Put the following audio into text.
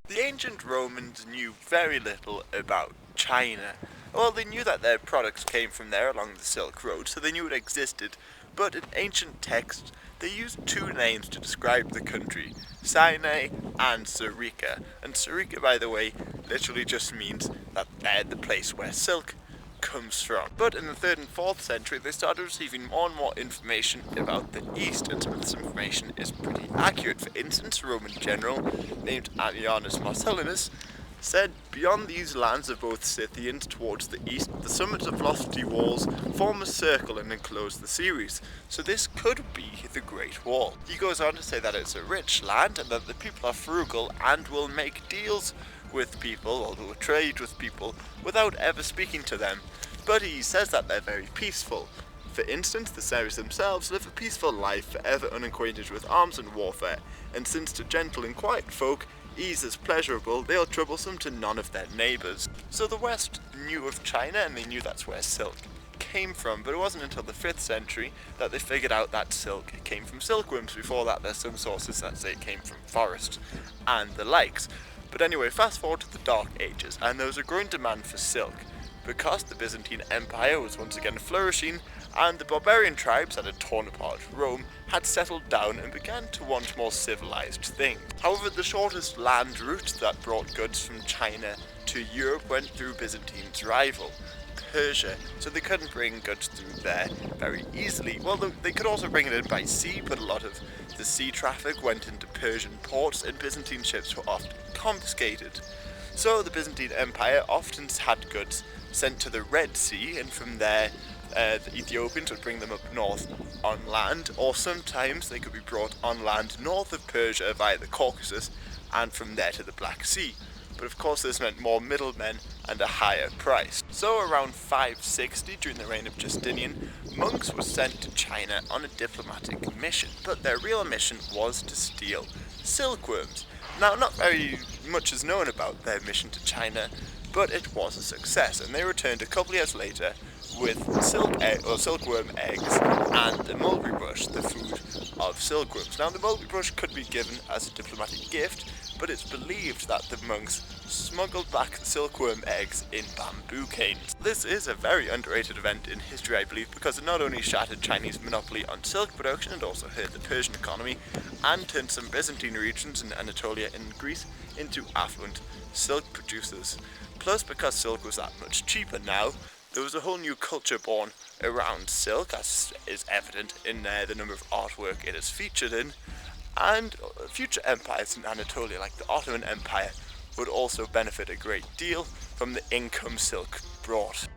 The ancient Romans knew very little about China. Well, they knew that their products came from there along the Silk Road, so they knew it existed, but in ancient texts they used two names to describe the country, Sinai and Surica. And Surica, by the way, literally just means that they're the place where silk comes from. But in the 3rd and 4th century, they started receiving more and more information about the East, and some of this information is pretty accurate. For instance, a Roman general named Ammianus Marcellinus said, "Beyond these lands of both Scythians towards the east, the summits of lofty walls form a circle and enclose the Ceres. So this could be the Great Wall." He goes on to say that it's a rich land and that the people are frugal and will make deals with people, or will trade with people, without ever speaking to them. But he says that they're very peaceful. For instance, the Ceres themselves live a peaceful life, forever unacquainted with arms and warfare, and since to gentle and quiet folk ease is pleasurable, they are troublesome to none of their neighbours. So the West knew of China, and they knew that's where silk came from, but it wasn't until the 5th century that they figured out that silk came from silkworms. Before that, there's some sources that say it came from forests and the likes. But anyway, fast forward to the Dark Ages, and there was a growing demand for silk, because the Byzantine Empire was once again flourishing, and the barbarian tribes that had torn apart Rome had settled down and began to want more civilized things. However, the shortest land route that brought goods from China to Europe went through Byzantine's rival, Persia, so they couldn't bring goods through there very easily. Well, they could also bring it in by sea, but a lot of the sea traffic went into Persian ports, and Byzantine ships were often confiscated. So the Byzantine Empire often had goods sent to the Red Sea, and from there the Ethiopians would bring them up north on land, or sometimes they could be brought on land north of Persia via the Caucasus, and from there to the Black Sea. But of course this meant more middlemen and a higher price. So around 560, during the reign of Justinian, monks were sent to China on a diplomatic mission, but their real mission was to steal silkworms. Now, not very much is known about their mission to China, but it was a success, and they returned a couple years later with silkworm eggs and the mulberry bush, the food of silkworms. Now, the mulberry bush could be given as a diplomatic gift, but it's believed that the monks smuggled back the silkworm eggs in bamboo canes. This is a very underrated event in history, I believe, because it not only shattered Chinese monopoly on silk production, it also hurt the Persian economy and turned some Byzantine regions in Anatolia and Greece into affluent silk producers. Plus, because silk was that much cheaper now, there was a whole new culture born around silk, as is evident in the number of artwork it is featured in, and future empires in Anatolia, like the Ottoman Empire, would also benefit a great deal from the income silk brought.